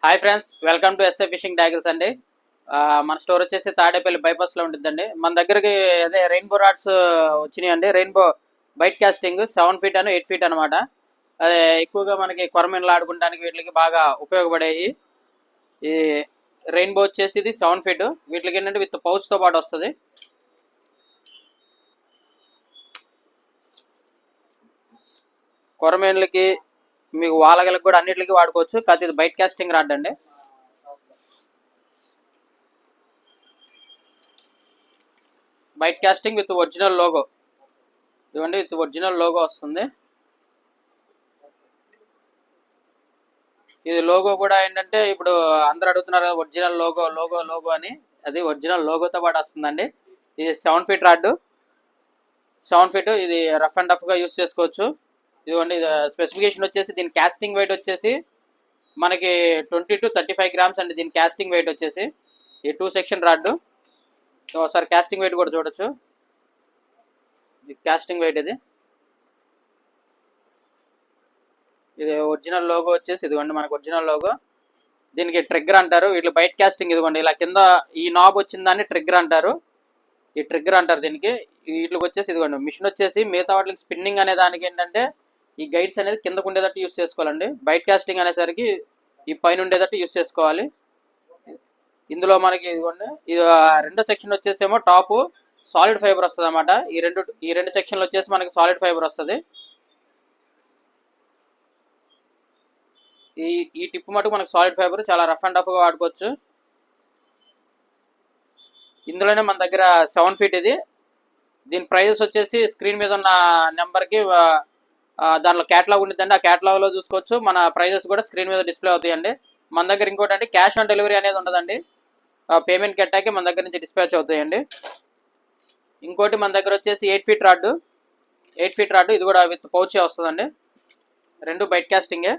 Hi friends, welcome to SA fishing tackles అండి. మన store వచ్చేసి తాడేపల్లి బైపాస్లో ఉంటుందండి. మన దగ్గరికి అదే రెయిన్బో రాడ్స్ వచ్చినాయండి. రెయిన్బో బైట్ కాస్టింగ్ 7 ఫీట్ అని 8 ఫీట్ అనమాట. అదే ఎక్కువగా మనకి కొరమీన్లు ఆడుకోవడానికి వీటికి బాగా ఉపయోగపడేవి. ఈ రెయిన్బో వచ్చేసి ఇది 7 ఫీట్. వీటికి ఏంటంటే విత్ పౌచ్తో పాటు వస్తుంది. కొరమీన్లకి మీకు వాలగలకి కూడా అన్నిటికీ వాడుకోవచ్చు. కాకపోతే ఇది బైట్ కాస్టింగ్ రాడ్ అండి. Bait casting with original logo. ఇవ్వండి, విత్ ఒరిజినల్ లోగో వస్తుంది. ఇది లోగో కూడా ఏంటంటే ఇప్పుడు అందరు అడుగుతున్నారు ఒరిజినల్ లోగో లోగో లోగో అని. అది ఒరిజినల్ లోగోతో పాటు వస్తుందండి. ఇది 7 ఫీట్ రాడ్, 7 ఫీట్. ఇది రఫ్ అండ్ టఫ్గా యూస్ చేసుకోవచ్చు. ఇదిగోండి, స్పెసిఫికేషన్ వచ్చేసి దీని కాస్టింగ్ వెయిట్ వచ్చేసి మనకి 20 to 35 గ్రామ్స్ అండి. దీని కాస్టింగ్ వెయిట్ వచ్చేసి ఈ 2 సెక్షన్ రాడ్. ఒకసారి కాస్టింగ్ వెయిట్ కూడా చూడొచ్చు. ఇది కాస్టింగ్ వెయిట్. ఇది ఒరిజినల్ లోగో వచ్చేసి ఇదిగోండి, మనకు ఒరిజినల్ లోగో. దీనికి ట్రిగ్గర్ అంటారు. వీళ్ళు బైట్ కాస్టింగ్ ఇదిగోండి ఇలా కింద ఈ నాబ్ వచ్చిందాన్ని ట్రిగ్గర్ అంటారు. ఈ ట్రిగ్గర్ అంటారు దీనికి. వీటికి వచ్చేసి ఇదిగోండి మిషన్ వచ్చేసి మిగతా వాటికి స్పిన్నింగ్ అనే దానికి ఏంటంటే ఈ గైడ్స్ అనేది కిందకు ఉండేటట్టు యూస్ చేసుకోవాలండి. బైట్ కాస్టింగ్ అనేసరికి ఈ పైన ఉండేటట్టు యూస్ చేసుకోవాలి. ఇందులో మనకి ఇదిగోండి ఇది రెండో సెక్షన్ వచ్చేసేమో టాప్ సాలిడ్ ఫైబర్ వస్తుంది అనమాట. ఈ రెండు సెక్షన్లు వచ్చేసి మనకి సాలిడ్ ఫైబర్ వస్తుంది. ఈ టిప్ మటుకు మనకు సాలిడ్ ఫైబర్ చాలా రఫ్ అండ్ టఫ్గా వాడుకోవచ్చు. ఇందులోనే మన దగ్గర 7 ఫీట్ ఇది. దీని ప్రైజెస్ వచ్చేసి స్క్రీన్ మీద ఉన్న నెంబర్కి దానిలో క్యాటలాగ్ ఉంటుందండి. ఆ క్యాటలాగ్లో చూసుకోవచ్చు. మన ప్రైజెస్ కూడా స్క్రీన్ మీద డిస్ప్లే అవుతాయండి. మన దగ్గర ఇంకోటి అంటే క్యాష్ ఆన్ డెలివరీ అనేది ఉండదండి. పేమెంట్ కట్టాకే మన దగ్గర నుంచి డిస్పాచ్ అవుతాయండి. ఇంకోటి మన దగ్గర వచ్చేసి 8 ఫీట్ రాడ్. 8 ఫీట్ రాడ్ ఇది కూడా విత్ పౌచే వస్తుందండి. రెండు బైట్ కాస్టింగే.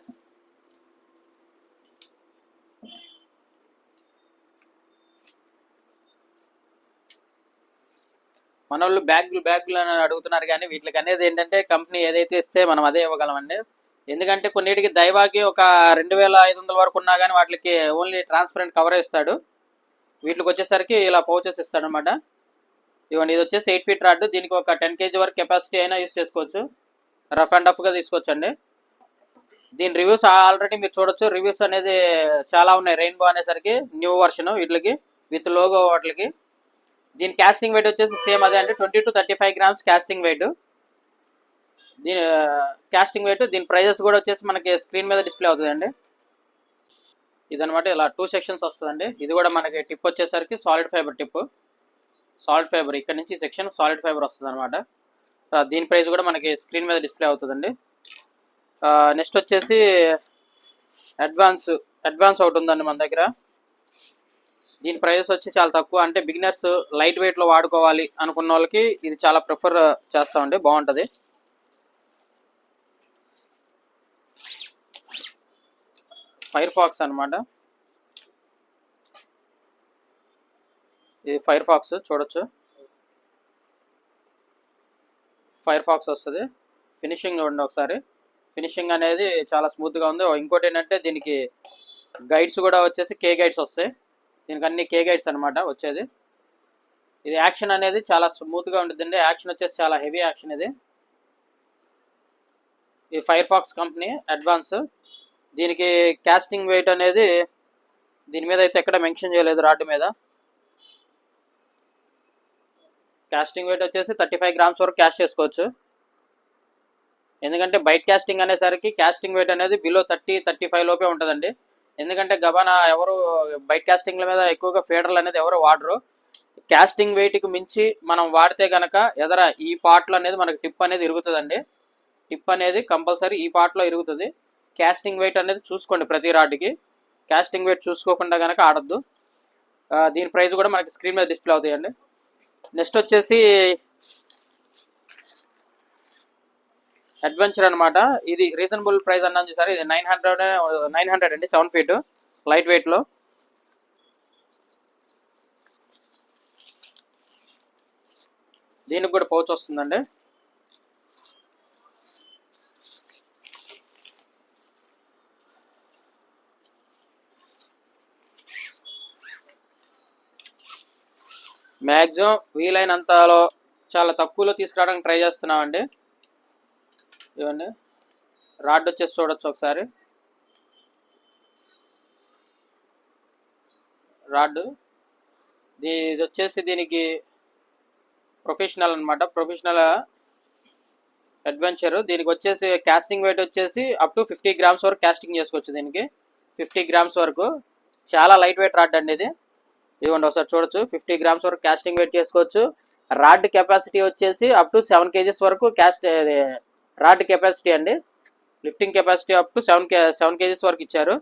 మన వాళ్ళు బ్యాగులు అని అడుగుతున్నారు, కానీ వీటికి అనేది ఏంటంటే కంపెనీ ఏదైతే ఇస్తే మనం అదే ఇవ్వగలమండి. ఎందుకంటే కొన్నిటికి దైవాకి ఒక 2500 వరకు ఉన్నా కానీ వాటికి ఓన్లీ ట్రాన్స్పరెంట్ కవర్ ఇస్తాడు. వీటికి వచ్చేసరికి ఇలా పౌచెస్ ఇస్తాడు అనమాట. ఇవ్వండి, ఇది వచ్చేసి 8 ఫీట్ రాడ్. దీనికి ఒక 10 kg వరకు కెపాసిటీ అయినా యూస్ చేసుకోవచ్చు. రఫ్ అండ్ టఫ్గా తీసుకోవచ్చండి. దీని రివ్యూస్ ఆల్రెడీ మీరు చూడొచ్చు. రివ్యూస్ అనేది చాలా ఉన్నాయి. రెయిన్బో అనేసరికి న్యూ వర్షన్ వీటికి విత్ లోగో వాటికి. దీని కాస్టింగ్ వెయిట్ వచ్చేసి సేమ్ అదే అండి, 20 to 35 గ్రామ్స్ కాస్టింగ్ వెయిట్. దీని కాస్టింగ్ వెయిట్. దీని ప్రైజెస్ కూడా వచ్చేసి మనకి స్క్రీన్ మీద డిస్ప్లే అవుతుందండి. ఇదనమాట, ఇలా 2 సెక్షన్స్ వస్తుందండి. ఇది కూడా మనకి టిప్ వచ్చేసరికి solid fibre tip. Solid fibre ఇక్కడ నుంచి సెక్షన్ సాలిడ్ ఫైబర్ వస్తుంది అనమాట. దీని ప్రైస్ కూడా మనకి స్క్రీన్ మీద డిస్ప్లే అవుతుందండి. నెక్స్ట్ వచ్చేసి అడ్వాన్స్ ఒకటి ఉందండి మన దగ్గర. దీని ప్రైస్ వచ్చి చాలా తక్కువ. అంటే బిగినర్స్ లైట్ వెయిట్లో వాడుకోవాలి అనుకున్న వాళ్ళకి ఇది చాలా ప్రిఫర్ చేస్తామండి, బాగుంటుంది. ఫైర్ ఫాక్స్ అనమాట. ఇది ఫైర్ ఫాక్స్ చూడొచ్చు. ఫైర్ ఫాక్స్ వస్తుంది. ఫినిషింగ్ చూడండి ఒకసారి. ఫినిషింగ్ అనేది చాలా స్మూత్గా ఉంది. ఇంకోటి ఏంటంటే దీనికి గైడ్స్ కూడా వచ్చేసి కే గైడ్స్ వస్తాయి. దీనికి అన్ని కే గైడ్స్ అనమాట వచ్చేది. ఇది యాక్షన్ అనేది చాలా స్మూత్గా ఉంటుందండి. యాక్షన్ వచ్చేసి చాలా హెవీ యాక్షన్ ఇది. ఈ ఫైర్ ఫాక్స్ కంపెనీ అడ్వాన్స్. దీనికి కాస్టింగ్ వెయిట్ అనేది దీని మీద అయితే ఎక్కడ మెన్షన్ చేయలేదు రాడ్ మీద. కాస్టింగ్ వెయిట్ వచ్చేసి 35 గ్రామ్స్ వరకు క్యాస్ట్ చేసుకోవచ్చు. ఎందుకంటే బైట్ కాస్టింగ్ అనేసరికి కాస్టింగ్ వెయిట్ అనేది బిలో 30-35 లోపే ఉంటుందండి. ఎందుకంటే గబానా ఎవరు బైట్ కాస్టింగ్ల మీద ఎక్కువగా ఫీడర్లు అనేది ఎవరు వాడరు. కాస్టింగ్ వెయిట్కి మించి మనం వాడితే కనుక ఎదర ఈ పార్ట్లో అనేది మనకి టిప్ అనేది ఇరుగుతుందండి. టిప్ అనేది కంపల్సరీ ఈ పార్ట్లో ఇరుగుతుంది. కాస్టింగ్ వెయిట్ అనేది చూసుకోండి ప్రతి రాడ్కి. కాస్టింగ్ వెయిట్ చూసుకోకుండా కనుక ఆడద్దు. దీని ప్రైస్ కూడా మనకి స్క్రీన్ మీద డిస్ప్లే అవుతాయండి. నెక్స్ట్ వచ్చేసి అడ్వెంచర్ అనమాట. ఇది రీజనబుల్ ప్రైస్ అన్నాను చూసారు. ఇది 900 అండి, 7 ఫీట్ లైట్ వెయిట్లో. దీనికి కూడా పౌచ్ వస్తుందండి. మ్యాక్సిమం వీలైనంతలో చాలా తక్కువలో తీసుకురావడానికి ట్రై చేస్తున్నామండి. ఇవ్వండి రాడ్ వచ్చేసి చూడొచ్చు ఒకసారి. రాడ్ ఇది వచ్చేసి దీనికి ప్రొఫెషనల్ అనమాట, ప్రొఫెషనల్ అడ్వెంచర్. దీనికి వచ్చేసి కాస్టింగ్ వెయిట్ వచ్చేసి అప్ టు 50 గ్రామ్స్ వరకు కాస్టింగ్ చేసుకోవచ్చు. దీనికి 50 గ్రామ్స్ వరకు చాలా లైట్ వెయిట్ రాడ్ అండి ఇది. ఇవ్వండి ఒకసారి చూడొచ్చు, 50 గ్రామ్స్ వరకు కాస్టింగ్ వెయిట్ చేసుకోవచ్చు. రాడ్ కెపాసిటీ వచ్చేసి అప్ టు 7 kgs వరకు రాడ్ కెపాసిటీ అండి. Lifting capacity up to 7 kgs వరకు ఇచ్చారు.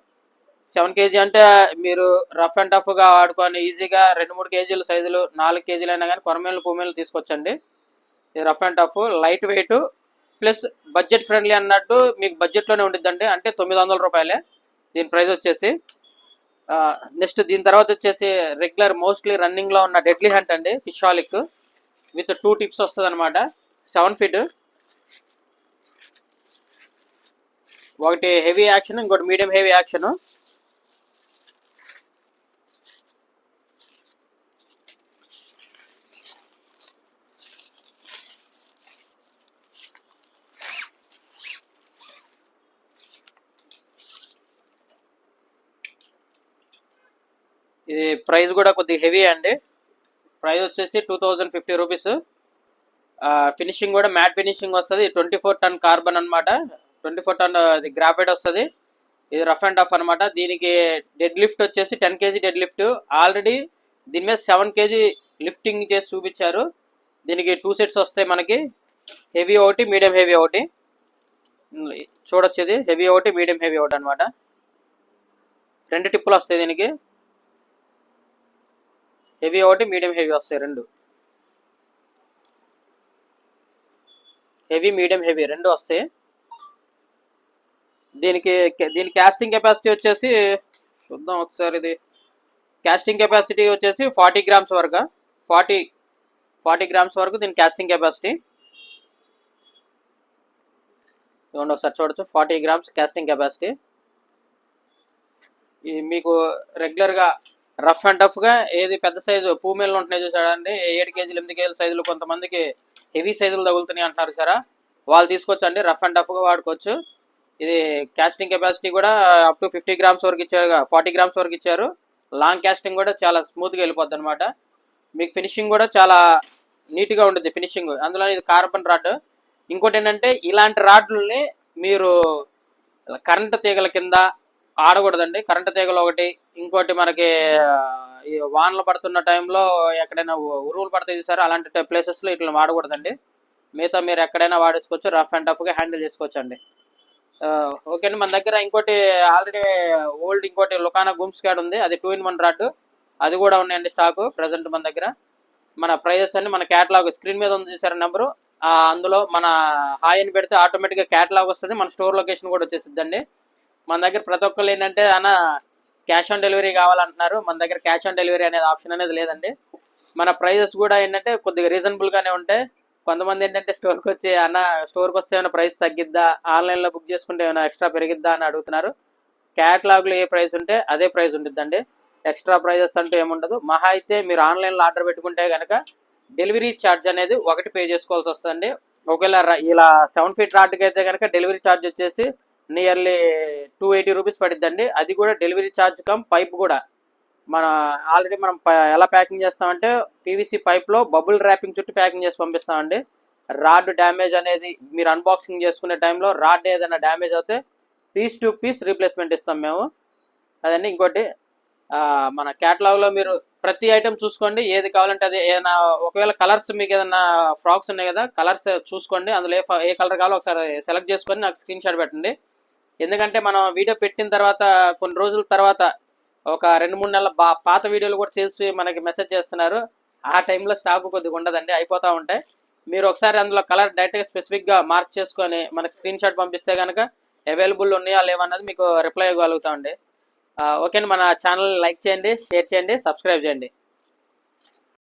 7 kg అంటే మీరు రఫ్ అండ్ టఫ్గా ఆడుకొని ఈజీగా 2-3 kgల సైజులు 4 kgలు అయినా కానీ కొరమేళ్ళు పూమేళ్ళు తీసుకొచ్చండి. ఇది rough and tough light weight plus budget friendly అన్నట్టు మీకు బడ్జెట్లోనే ఉండిద్దండి. అంటే 900 రూపాయలే దీని ప్రైస్ వచ్చేసి. నెక్స్ట్ దీని తర్వాత వచ్చేసి రెగ్యులర్ మోస్ట్లీ రన్నింగ్లో ఉన్న డెడ్లీ హంట్ అండి, ఫిషాలిక్ విత్ 2 టిప్స్ వస్తుంది అనమాట. 7 feet, ఒకటి హెవీ యాక్షన్ ఇంకోటి మీడియం హెవీ యాక్షన్. ఇది ప్రైస్ కూడా కొద్దిగా హెవీ అండి. ప్రైస్ వచ్చేసి 2050 రూపీస్. ఫినిషింగ్ కూడా మ్యాట్ ఫినిషింగ్ వస్తుంది. 24 ton కార్బన్ అనమాట, 24 ton ఇది గ్రాఫైట్ వస్తుంది. ఇది రఫ్ అండ్ టఫ్ అనమాట. దీనికి డెడ్ లిఫ్ట్ వచ్చేసి 10 kg డెడ్ లిఫ్ట్. ఆల్రెడీ దీని మీద 7 kg లిఫ్టింగ్ చేసి చూపించారు. దీనికి 2 sets వస్తాయి మనకి, హెవీ ఒకటి మీడియం హెవీ ఒకటి. చూడొచ్చు ఇది హెవీ ఒకటి మీడియం హెవీ ఒకటి అనమాట. 2 టిప్పులు వస్తాయి దీనికి, హెవీ ఒకటి మీడియం హెవీ వస్తాయి. 2 హెవీ మీడియం హెవీ 2 వస్తాయి. దీని కాస్టింగ్ కెపాసిటీ వచ్చేసి చూద్దాం ఒకసారి. ఇది కాస్టింగ్ కెపాసిటీ వచ్చేసి 40 గ్రామ్స్ వరకు, 40 గ్రామ్స్ వరకు దీని కాస్టింగ్ కెపాసిటీ. ఇవ్వండి ఒకసారి చూడొచ్చు, 40 గ్రామ్స్ కాస్టింగ్ కెపాసిటీ. మీకు రెగ్యులర్గా రఫ్ అండ్ టఫ్గా ఏది పెద్ద సైజు పూమేళ్ళు ఉంటున్నాయి చూసాడండి, 7 kg 8 kg సైజులు, కొంతమందికి హెవీ సైజులు తగులుతున్నాయి అంటున్నారు సారా, వాళ్ళు తీసుకోవచ్చండి, రఫ్ అండ్ టఫ్గా వాడుకోవచ్చు. ఇది కాస్టింగ్ కెపాసిటీ కూడా అప్ టు 50 గ్రామ్స్ వరకు ఇచ్చారు, 40 గ్రామ్స్ వరకు ఇచ్చారు. లాంగ్ కాస్టింగ్ కూడా చాలా స్మూత్గా వెళ్ళిపోద్ది అనమాట. మీకు ఫినిషింగ్ కూడా చాలా నీట్గా ఉంటుంది ఫినిషింగ్. అందులో ఇది కార్బన్ రాడ్. ఇంకోటి ఏంటంటే ఇలాంటి రాడ్లని మీరు కరెంటు తీగల కింద ఆడకూడదండి. కరెంటు తీగలు ఒకటి, ఇంకోటి మనకి ఈ వానలు పడుతున్న టైంలో ఎక్కడైనా ఉరువులు పడతాయి చూసారు, అలాంటి ప్లేసెస్లో ఇట్లా వాడకూడదండి. మిగతా మీరు ఎక్కడైనా వాడేసుకోవచ్చు, రఫ్ అండ్ టఫ్గా హ్యాండిల్ చేసుకోవచ్చు అండి. ఓకే అండి, మన దగ్గర ఇంకోటి ఆల్రెడీ ఓల్డ్ ఇంకోటి లుకానా గూమ్స్ క్యాడ్ ఉంది, అది 2-in-1 రాడ్, అది కూడా ఉన్నాయండి స్టాకు ప్రజెంట్ మన దగ్గర. మన ప్రైజెస్ అన్ని మన క్యాటలాగ్ స్క్రీన్ మీద ఉంది చూసారు నెంబరు, అందులో మన హాయ్ అని పెడితే ఆటోమేటిక్గా క్యాటలాగ్ వస్తుంది, మన స్టోర్ లొకేషన్ కూడా వచ్చేసిద్దండి. మన దగ్గర ప్రతి ఒక్కళ్ళు ఏంటంటే అన్న క్యాష్ ఆన్ డెలివరీ కావాలంటున్నారు, మన దగ్గర క్యాష్ ఆన్ డెలివరీ అనేది ఆప్షన్ అనేది లేదండి. మన ప్రైజెస్ కూడా ఏంటంటే కొద్దిగా రీజనబుల్గానే ఉంటాయి. కొంతమంది ఏంటంటే స్టోర్కి వచ్చి అన్న స్టోర్కి వస్తే ఏమైనా ప్రైస్ తగ్గిద్దా, ఆన్లైన్లో బుక్ చేసుకుంటే ఏమైనా ఎక్స్ట్రా పెరిగిద్దా అని అడుగుతున్నారు. క్యాటలాగ్లో ఏ ప్రైస్ ఉంటే అదే ప్రైస్ ఉంటుందండి, ఎక్స్ట్రా ప్రైజెస్ అంటూ ఏముండదు. మహా అయితే మీరు ఆన్లైన్లో ఆర్డర్ పెట్టుకుంటే కనుక డెలివరీ ఛార్జ్ అనేది ఒకటి పే చేసుకోవాల్సి వస్తుందండి. ఒకవేళ ఇలా 7 feet రాడ్కి అయితే కనుక డెలివరీ ఛార్జ్ వచ్చేసి నియర్లీ 280 రూపీస్ పడిద్దండి. అది కూడా డెలివరీ ఛార్జ్ కమ్ పైప్ కూడా. మన ఆల్రెడీ మనం ఎలా ప్యాకింగ్ చేస్తామంటే పీవీసీ పైప్లో బబుల్ ర్యాపింగ్ చుట్టూ ప్యాకింగ్ చేసి పంపిస్తామండి. రాడ్ డ్యామేజ్ అనేది మీరు అన్బాక్సింగ్ చేసుకునే టైంలో రాడ్ ఏదైనా డ్యామేజ్ అవుతే పీస్ టు పీస్ రీప్లేస్మెంట్ ఇస్తాం మేము. అదండి. ఇంకోటి మన క్యాటలాగ్లో మీరు ప్రతి ఐటెం చూసుకోండి, ఏది కావాలంటే అది. ఏదైనా ఒకవేళ కలర్స్ మీకు ఏదైనా ఫ్రాక్స్ ఉన్నాయి కదా, కలర్స్ చూసుకోండి, అందులో ఏ కలర్ కావాలో ఒకసారి సెలెక్ట్ చేసుకొని నాకు స్క్రీన్ షాట్ పెట్టండి. ఎందుకంటే మనం వీడియో పెట్టిన తర్వాత కొన్ని రోజుల తర్వాత ఒక 2-3 నెలల పాత వీడియోలు కూడా చేసి మనకి మెసేజ్ చేస్తున్నారు. ఆ టైంలో స్టాక్ కొద్దిగా ఉండదండి, అయిపోతూ ఉంటాయి. మీరు ఒకసారి అందులో కలర్ డైరెక్ట్గా స్పెసిఫిక్గా మార్క్ చేసుకొని మనకి స్క్రీన్ షాట్ పంపిస్తే కనుక అవైలబుల్ ఉన్నాయా లేవన్నది మీకు రిప్లై ఇవ్వగలుగుతామండి. ఓకే అండి, మన ఛానల్ లైక్ చేయండి, షేర్ చేయండి, సబ్స్క్రైబ్ చేయండి.